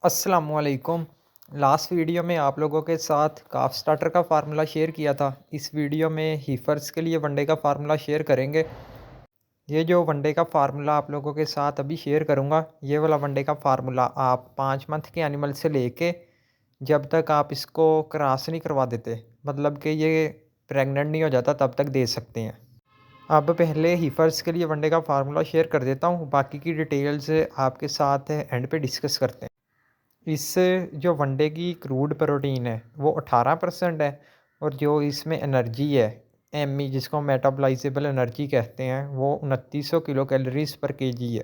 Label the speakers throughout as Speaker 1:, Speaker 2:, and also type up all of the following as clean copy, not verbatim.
Speaker 1: अस्सलामुअलैकुम। Last video में आप लोगों के साथ काफ स्टार्टर का फार्मूला शेयर किया था। इस वीडियो में हीफर्स के लिए वनडे का फार्मूला शेयर करेंगे। ये जो वनडे का फार्मूला आप लोगों के साथ अभी शेयर करूँगा, ये वाला वनडे का फार्मूला आप 5 मंथ के एनिमल से लेके जब तक आप इसको क्रॉस नहीं करवा देते, मतलब कि ये प्रेग्नेंट नहीं हो जाता, तब तक दे सकते हैं। अब पहले हीफर्स के लिए वनडे का फार्मूला शेयर कर देता हूँ, बाकी की डिटेल्स आपके साथ एंड पे डिस्कस करते हैं। इससे जो वनडे की क्रूड प्रोटीन है वो 18% है, और जो इसमें एनर्जी है एमई, जिसको मेटाबॉलाइजेबल एनर्जी कहते हैं, वो 2900 किलो कैलोरीज पर केजी है।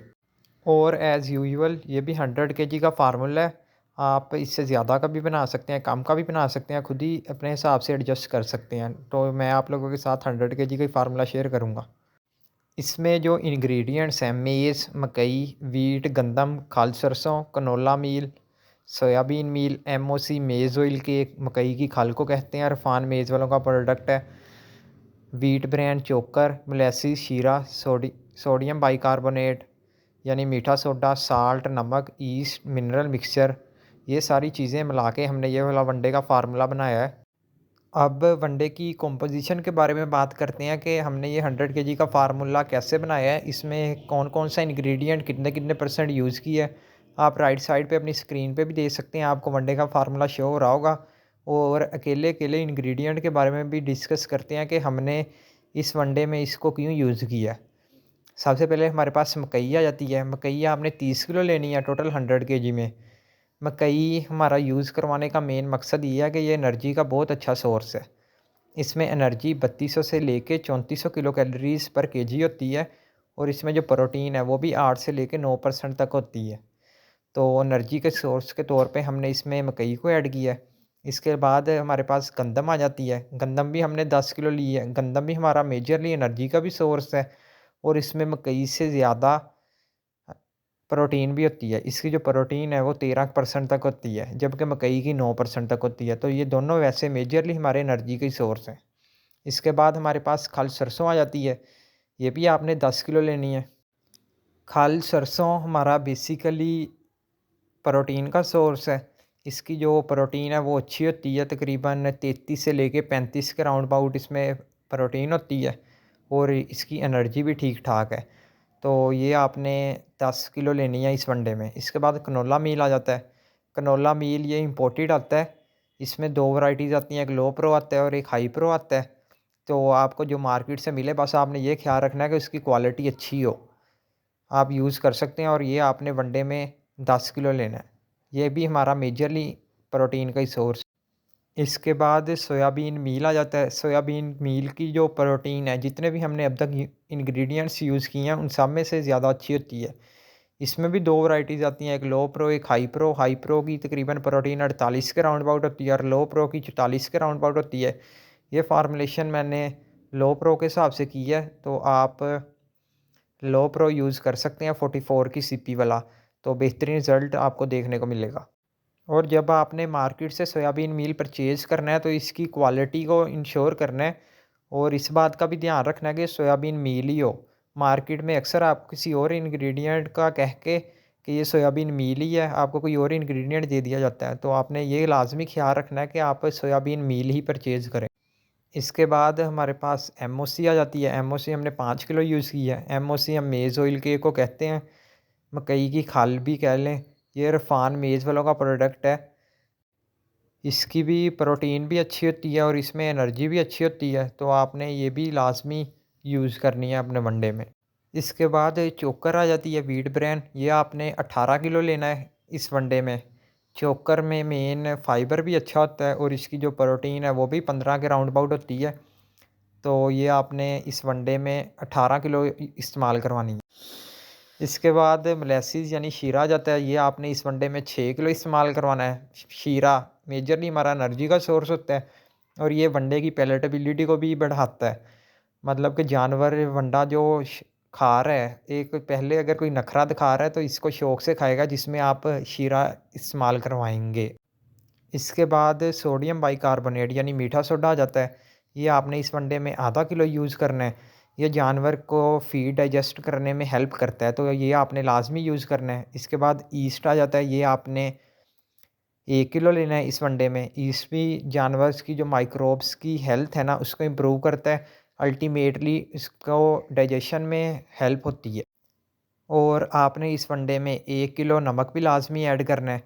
Speaker 1: और एज़ यूजुअल ये भी 100 केजी का फार्मूला है। आप इससे ज़्यादा का भी बना सकते हैं, कम का भी बना सकते हैं, खुद ही अपने हिसाब से एडजस्ट कर सकते हैं। तो मैं आप लोगों के साथ 100 केजी का ही फार्मूला शेयर करूँगा। इसमें जो इंग्रेडिएंट्स हैं, मेज़, मकई, वीट, गंदम, खाल सरसों, canola meal, soybean meal, MOC maize oil के मकई की खाल को कहते हैं, इरफान मेज़ वालों का प्रोडक्ट है। वीट ब्रांड चोकर, मोलेसिस, शीरा, सोडियम बाइकार्बोनेट यानी मीठा सोडा, साल्ट, नमक, ईस्ट, मिनरल मिक्सचर, ये सारी चीज़ें मिला के हमने ये वाला वनडे का फार्मूला बनाया है। अब वनडे की कंपोजिशन के बारे में बात करते हैं कि हमने ये 100 केजी का फार्मूला कैसे बनाया है, इसमें कौन कौन सा इंग्रेडिएंट कितने कितने परसेंट यूज़ किया है। आप राइट साइड पे अपनी स्क्रीन पे भी देख सकते हैं, आपको वनडे का फार्मूला शो हो रहा होगा। और अकेले अकेले इंग्रेडिएंट के बारे में भी डिस्कस करते हैं कि हमने इस वनडे में इसको क्यों यूज़ किया है। सबसे पहले हमारे पास मकई आ जाती है। मकई आपने 30 किलो लेनी है टोटल 100 केजी में। मकई हमारा यूज़ करवाने का मेन मकसद ये है कि ये एनर्जी का बहुत अच्छा सोर्स है। इसमें एनर्जी 3200 से लेके 3400 किलो कैलोरीज़ पर केजी होती है, और इसमें जो प्रोटीन है वो भी 8 से लेके 9% तक होती है। तो एनर्जी के सोर्स के तौर पे हमने इसमें मकई को ऐड किया है। इसके बाद हमारे पास गंदम आ जाती है। गंदम भी हमने 10 किलो ली है। गंदम भी हमारा मेजरली एनर्जी का भी सोर्स है, और इसमें मकई से ज़्यादा प्रोटीन भी होती है। इसकी जो प्रोटीन है वो 13% तक होती है, जबकि मकई की 9% तक होती है। तो ये दोनों वैसे मेजरली हमारे एनर्जी के सोर्स हैं। इसके बाद हमारे पास खल सरसों आ जाती है। ये भी आपने 10 किलो लेनी है। खल सरसों हमारा बेसिकली प्रोटीन का सोर्स है। इसकी जो प्रोटीन है वो अच्छी होती है, तकरीबन 33 से लेके 35 के राउंड अबाउट इसमें प्रोटीन होती है, और इसकी एनर्जी भी ठीक ठाक है। तो ये आपने 10 किलो लेनी है इस वनडे में। इसके बाद कनोला मील आ जाता है। कनोला मील ये इंपोर्टेड आता है। इसमें 2 वैराइटीज़ आती हैं, एक लो प्रो आता है और एक हाई प्रो आता है। तो आपको जो मार्केट से मिले, बस आपने ये ख़्याल रखना है कि उसकी क्वालिटी अच्छी हो, आप यूज़ कर सकते हैं। और ये आपने वनडे में 10 किलो लेना है। ये भी हमारा मेजरली प्रोटीन का ही सोर्स। इसके बाद सोयाबीन मील आ जाता है। सोयाबीन मील की जो प्रोटीन है, जितने भी हमने अब तक इंग्रेडिएंट्स यूज़ किए हैं, उन सब में से ज़्यादा अच्छी होती है। इसमें भी 2 वैराइटीज़ आती हैं, एक लो प्रो, एक हाई प्रो। हाई प्रो की तकरीबन प्रोटीन 48 के राउंड अबाउट होती है, और लो प्रो की 44 के राउंड अबाउट होती है। ये फार्मूलेशन मैंने लो प्रो के हिसाब से की है, तो आप लो प्रो यूज़ कर सकते हैं 44 की सीपी वाला, तो बेहतरीन रिज़ल्ट आपको देखने को मिलेगा। और जब आपने मार्केट से सोयाबीन मील परचेज़ करना है, तो इसकी क्वालिटी को इंश्योर करना है, और इस बात का भी ध्यान रखना है कि सोयाबीन मील ही हो। मार्केट में अक्सर आप किसी और इंग्रेडिएंट का कह के कि ये सोयाबीन मील ही है, आपको कोई और इंग्रेडिएंट दे दिया जाता है। तो आपने ये लाज़मी ख़्याल रखना है कि आप सोयाबीन मील ही परचेज़ करें। इसके बाद हमारे पास एमओसी आ जाती है। एमओसी हमने 5 किलो यूज़ की है। एमओसी हम मेज़ ऑयल के को कहते हैं, मकई की खाल भी कह लें। ये इरफान मेज़ वालों का प्रोडक्ट है। इसकी भी प्रोटीन भी अच्छी होती है, और इसमें एनर्जी भी अच्छी होती है, तो आपने ये भी लाज़मी यूज़ करनी है अपने वनडे में। इसके बाद चोकर आ जाती है, वीट ब्रांड। ये आपने 18 किलो लेना है इस वनडे में। चोकर में मेन फाइबर भी अच्छा होता है, और इसकी जो प्रोटीन है वो भी 15 के राउंड अबाउट होती है। तो ये आपने इस वनडे में 18 किलो इस्तेमाल करवानी है। इसके बाद मोलेसिस यानी शीरा आ जाता है। ये आपने इस वनडे में 6 किलो इस्तेमाल करवाना है। शीरा मेजरली हमारा एनर्जी का सोर्स होता है, और ये वनडे की पैलेटेबिलिटी को भी बढ़ाता है। मतलब कि जानवर वंडा जो खा रहा है, एक पहले अगर कोई नखरा दिखा रहा है तो इसको शौक से खाएगा, जिसमें आप शीरा इस्तेमाल करवाएंगे। इसके बाद सोडियम बाइकार्बोनेट यानी मीठा सोडा आ जाता है। ये आपने इस वनडे में आधा किलो यूज़ करना है। ये जानवर को फीड डाइजेस्ट करने में हेल्प करता है, तो ये आपने लाजमी यूज़ करना है। इसके बाद ईस्ट आ जाता है। ये आपने 1 किलो लेना है इस वनडे में। इसमें जानवर की जो माइक्रोब्स की हेल्थ है ना, उसको इम्प्रूव करता है। अल्टीमेटली इसको डाइजेशन में हेल्प होती है। और आपने इस वनडे में 1 किलो नमक भी लाज़मी ऐड करना है।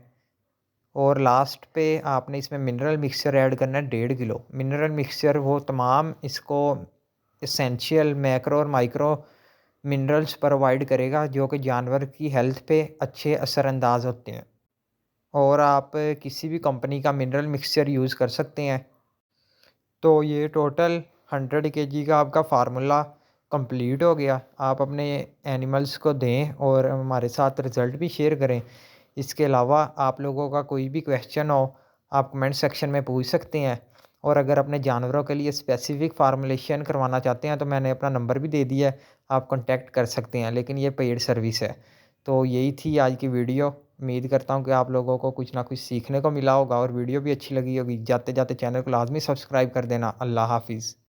Speaker 1: और लास्ट पे आपने इसमें मिनरल मिक्सचर ऐड करना है 1.5 किलो। मिनरल मिक्सचर वो तमाम इसको एसेंशियल मैक्रो और माइक्रो मिनरल्स प्रोवाइड करेगा, जो कि जानवर की हेल्थ पे अच्छे असरअंदाज होते हैं। और आप किसी भी कंपनी का मिनरल मिक्सचर यूज़ कर सकते हैं। तो ये टोटल 100 केजी का आपका फ़ार्मूला कंप्लीट हो गया। आप अपने एनिमल्स को दें और हमारे साथ रिज़ल्ट भी शेयर करें। इसके अलावा आप लोगों का कोई भी क्वेश्चन हो, आप कमेंट सेक्शन में पूछ सकते हैं। और अगर अपने जानवरों के लिए स्पेसिफ़िक फ़ार्मुलेशन करवाना चाहते हैं, तो मैंने अपना नंबर भी दे दिया है, आप कॉन्टैक्ट कर सकते हैं, लेकिन ये पेड सर्विस है। तो यही थी आज की वीडियो। उम्मीद करता हूँ कि आप लोगों को कुछ ना कुछ सीखने को मिला होगा और वीडियो भी अच्छी लगी होगी। जाते-जाते चैनल को लाज़मी सब्सक्राइब कर देना। अल्लाह हाफ़िज़।